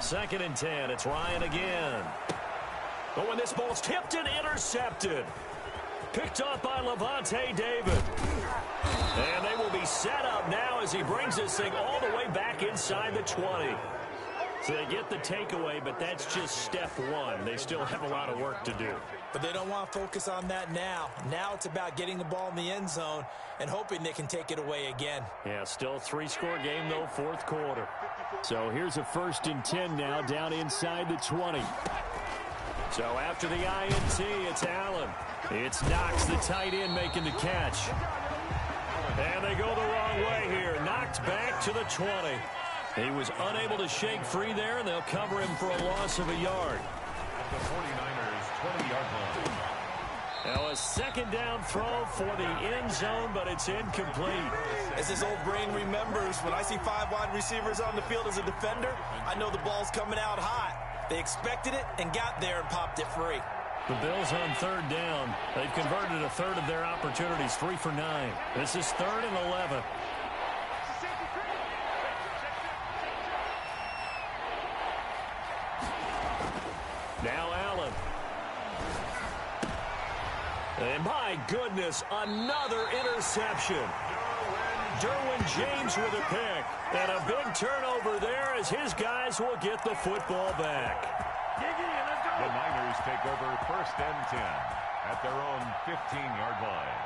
2nd and 10, it's Ryan again. Oh, and this ball's tipped and intercepted. Picked up by Levante David. And they will be set up now as he brings this thing all the way back inside the 20. So they get the takeaway, but that's just step one. They still have a lot of work to do. But they don't want to focus on that now. Now it's about getting the ball in the end zone and hoping they can take it away again. Yeah, still a 3-score game, though, fourth quarter. So here's a 1st and 10 now down inside the 20. So after the INT, it's Allen. It's Knox, the tight end, making the catch. And they go the wrong way here. Knocked back to the 20. He was unable to shake free there, and they'll cover him for a loss of a yard. At the 49ers' 20-yard line. Now a 2nd down throw for the end zone, but it's incomplete. As his old brain remembers, when I see 5 wide receivers on the field as a defender, I know the ball's coming out hot. They expected it and got there and popped it free. The Bills on 3rd down. They've converted a third of their opportunities, 3 for 9. This is 3rd and 11. Now Allen. And my goodness, another interception. Derwin James with a pick. And a big turnover there as his guys will get the football back. The Niners take over 1st and 10 at their own 15-yard line.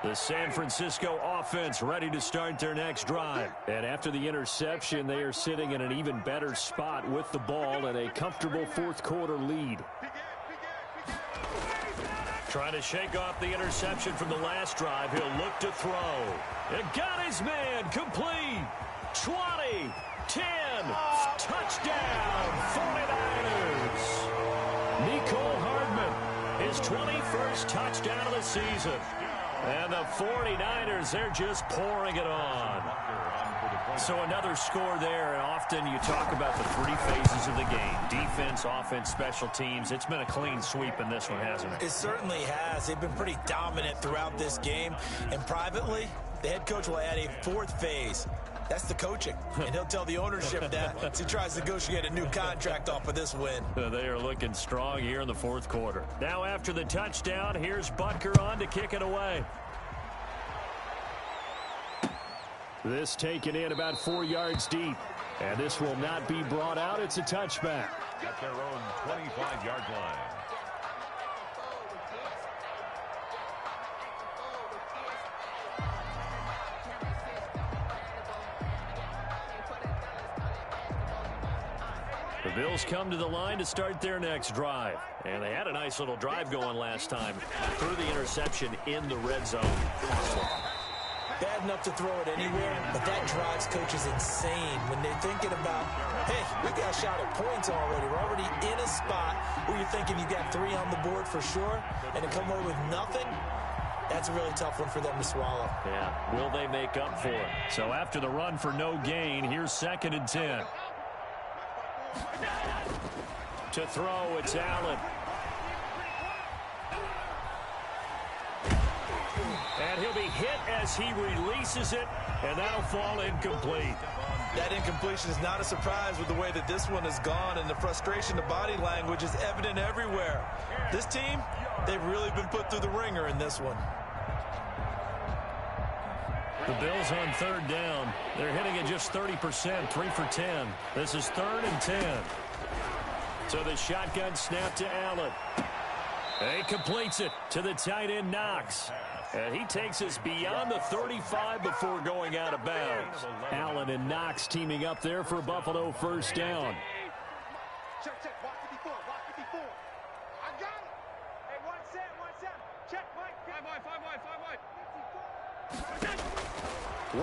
The San Francisco offense ready to start their next drive. And after the interception, they are sitting in an even better spot with the ball and a comfortable 4th quarter lead. Trying to shake off the interception from the last drive. He'll look to throw. It got his man complete. 20, 10, touchdown, 49ers. Mecole Hardman, his 21st touchdown of the season. And the 49ers, they're just pouring it on. So another score there, and often you talk about the 3 phases of the game. Defense, offense, special teams. It's been a clean sweep in this one, hasn't it? It certainly has. They've been pretty dominant throughout this game. And privately, the head coach will add a 4th phase. That's the coaching. And he'll tell the ownership that as he tries to negotiate a new contract off of this win. They are looking strong here in the 4th quarter. Now after the touchdown, here's Butker on to kick it away. This taken in about 4 yards deep. And this will not be brought out. It's a touchback. At their own 25-yard line. The Bills come to the line to start their next drive. And they had a nice little drive going last time. Threw the interception in the red zone. Bad enough to throw it anywhere, but that drives coaches insane when they're thinking about, hey, we got a shot at points already. We're already in a spot where you're thinking you got 3 on the board for sure, and to come away with nothing, that's a really tough one for them to swallow. Yeah, will they make up for it? So after the run for no gain, here's 2nd and 10. To throw, it's Allen. And he'll be hit as he releases it, and that'll fall incomplete. That incompletion is not a surprise with the way that this one has gone, and the frustration, the body language is evident everywhere. This team, they've really been put through the ringer in this one. The Bills on 3rd down. They're hitting at just 30%, 3 for 10. This is 3rd and 10. So the shotgun snap to Allen. He completes it to the tight end Knox. And he takes us beyond the 35 before going out of bounds. Allen and Knox teaming up there for Buffalo 1st down. Check, walk 54, walk 54. I got it. Hey, 1-7. Check, Mike. 5 wide.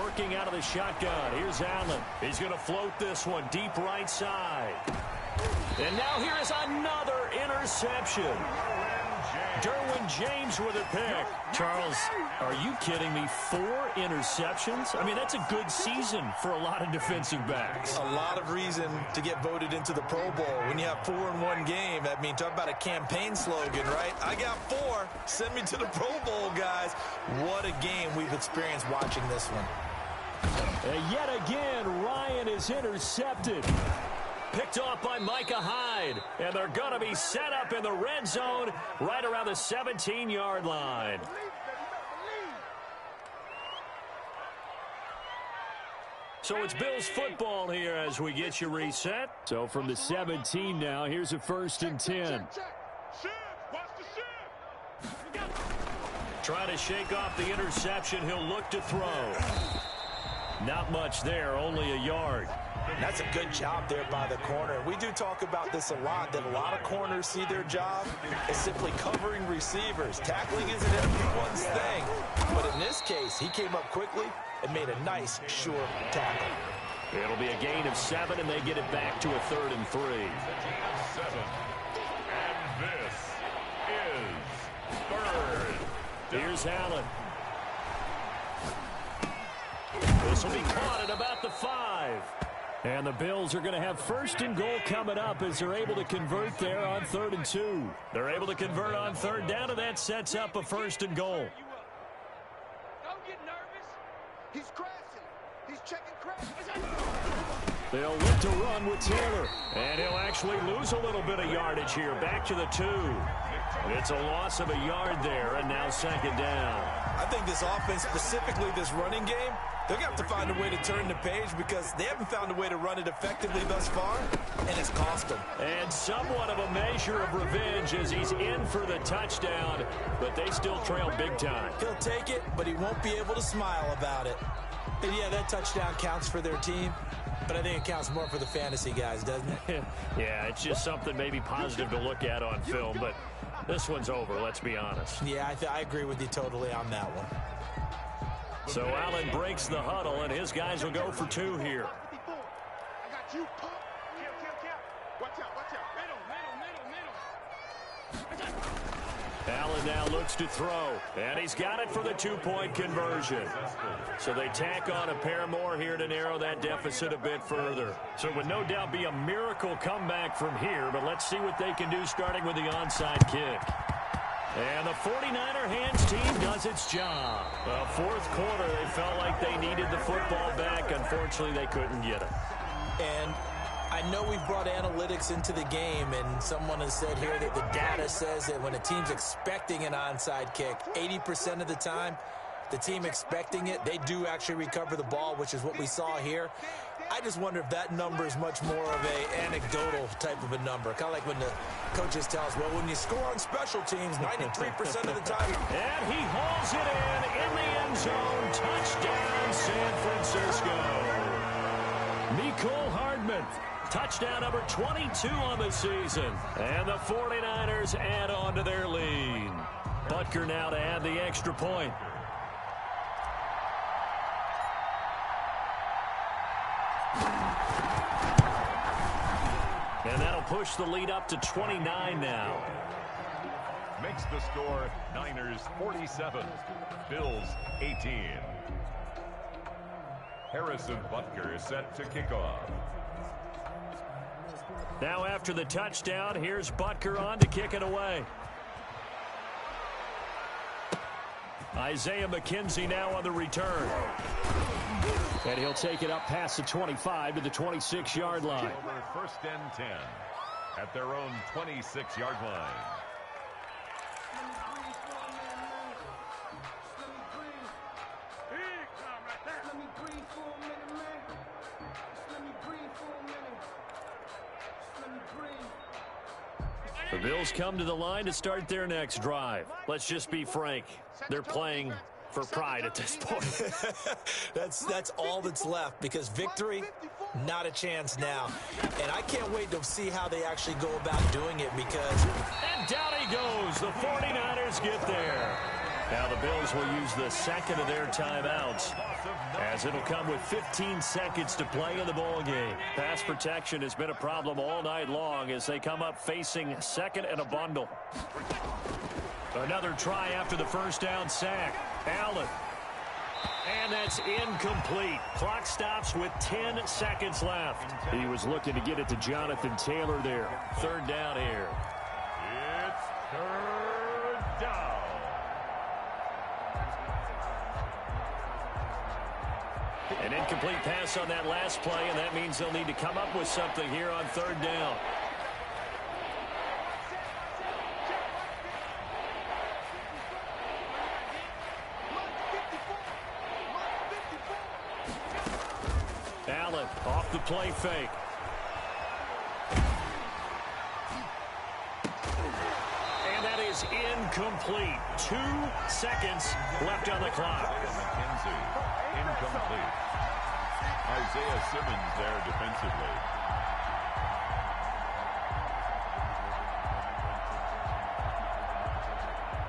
Working out of the shotgun. Here's Allen. He's going to float this one deep right side. And now here is another interception. Derwin James with a pick. Charles, are you kidding me? 4 interceptions? I mean, that's a good season for a lot of defensive backs. A lot of reason to get voted into the Pro Bowl. When you have 4 in one game, I mean, talk about a campaign slogan, right? I got 4. Send me to the Pro Bowl, guys. What a game we've experienced watching this one. And yet again, Ryan is intercepted. Picked off by Micah Hyde. And they're going to be set up in the red zone right around the 17-yard line. So it's Bills football here as we get you reset. So from the 17 now, here's a 1st and 10. Trying to shake off the interception. He'll look to throw. Not much there, only a yard. That's a good job there by the corner. We do talk about this a lot, that a lot of corners see their job as simply covering receivers. Tackling isn't everyone's thing. But in this case, he came up quickly and made a nice, sure tackle. It'll be a gain of 7, and they get it back to a 3rd and 3. 7. And this is 3rd. Here's Allen. This will be caught at about the 5. And the Bills are going to have 1st and goal coming up as they're able to convert there on 3rd and 2. They're able to convert on 3rd down, and that sets up a 1st and goal. Don't get nervous. He's crashing. He's checking crash. They'll look to run with Taylor. And he'll actually lose a little bit of yardage here. Back to the 2. It's a loss of a yard there, and now 2nd down. I think this offense, specifically this running game, they're going to have to find a way to turn the page because they haven't found a way to run it effectively thus far, and it's cost them. And somewhat of a measure of revenge as he's in for the touchdown, but they still trail big time. He'll take it, but he won't be able to smile about it. And yeah, that touchdown counts for their team, but I think it counts more for the fantasy guys, doesn't it? Yeah, it's just something maybe positive to look at on film, but this one's over, let's be honest. Yeah, I agree with you totally on that one. So Allen breaks the huddle, and his guys will go for 2 here. I got you, pump. Watch out. Middle. Allen now looks to throw, and he's got it for the 2-point conversion. So they tack on a pair more here to narrow that deficit a bit further. So it would no doubt be a miracle comeback from here, but let's see what they can do starting with the onside kick. And the 49er hands team does its job. Well, 4th quarter, they felt like they needed the football back. Unfortunately, they couldn't get it. And I know we've brought analytics into the game, and someone has said here that the data says that when a team's expecting an onside kick, 80% of the time, the team expecting it, they do actually recover the ball, which is what we saw here. I just wonder if that number is much more of a anecdotal type of a number. Kind of like when the coaches tell us, well, when you score on special teams, 93% of the time. And he hauls it in the end zone. Touchdown, San Francisco. Mecole Hardman, touchdown number 22 on the season. And the 49ers add on to their lead. Butker now to add the extra point. And that'll push the lead up to 29 now. Makes the score Niners 47, Bills 18. Harrison Butker is set to kick off. Now after the touchdown, here's Butker on to kick it away. Isaiah McKenzie now on the return. And he'll take it up past the 25 to the 26-yard line. Over 1st and 10 at their own 26-yard line. The Bills come to the line to start their next drive. Let's just be frank. They're playing for pride at this point. That's all that's left, because victory, not a chance now. And I can't wait to see how they actually go about doing it, because... And down he goes. The 49ers get there. Now the Bills will use the 2nd of their timeouts, as it'll come with 15 seconds to play in the ball game. Pass protection has been a problem all night long as they come up facing 2nd and a bundle. Another try after the first down sack. Allen. And that's incomplete. Clock stops with 10 seconds left. He was looking to get it to Jonathan Taylor there. 3rd down here. It's 3rd down. An incomplete pass on that last play, and that means they'll need to come up with something here on third down. Allen off the play fake. And that is incomplete. 2 seconds left on the clock. McKenzie, incomplete. Isaiah Simmons there defensively.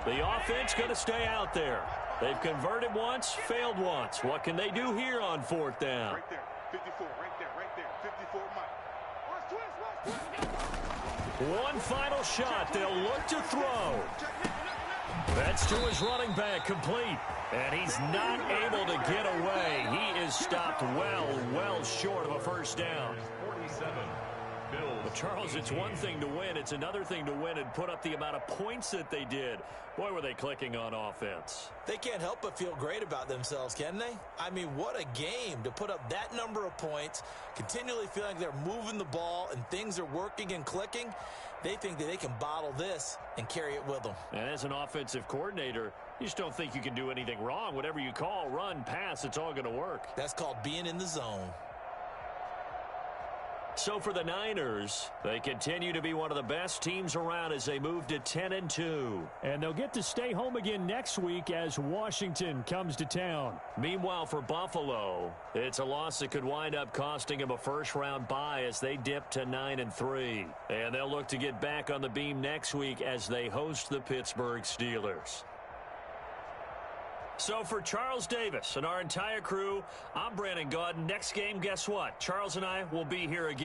The offense going to stay out there. They've converted once, failed once. What can they do here on fourth down? Right there. 54, right there. 54 Mike. One final shot. They'll look to throw. That's to his running back, complete. And he's not able to get away. He is stopped well short of a first down. 47. But Charles, it's one thing to win. It's another thing to win and put up the amount of points that they did. Boy, were they clicking on offense. They can't help but feel great about themselves, can they? I mean, what a game to put up that number of points, continually feeling like they're moving the ball and things are working and clicking. They think that they can bottle this and carry it with them. And as an offensive coordinator, you just don't think you can do anything wrong. Whatever you call, run, pass, it's all going to work. That's called being in the zone. So for the Niners, they continue to be one of the best teams around as they move to 10-2. And they'll get to stay home again next week as Washington comes to town. Meanwhile, for Buffalo, it's a loss that could wind up costing them a first-round bye as they dip to 9-3. And they'll look to get back on the beam next week as they host the Pittsburgh Steelers. So for Charles Davis and our entire crew, I'm Brandon Gaudin. Next game, guess what? Charles and I will be here again.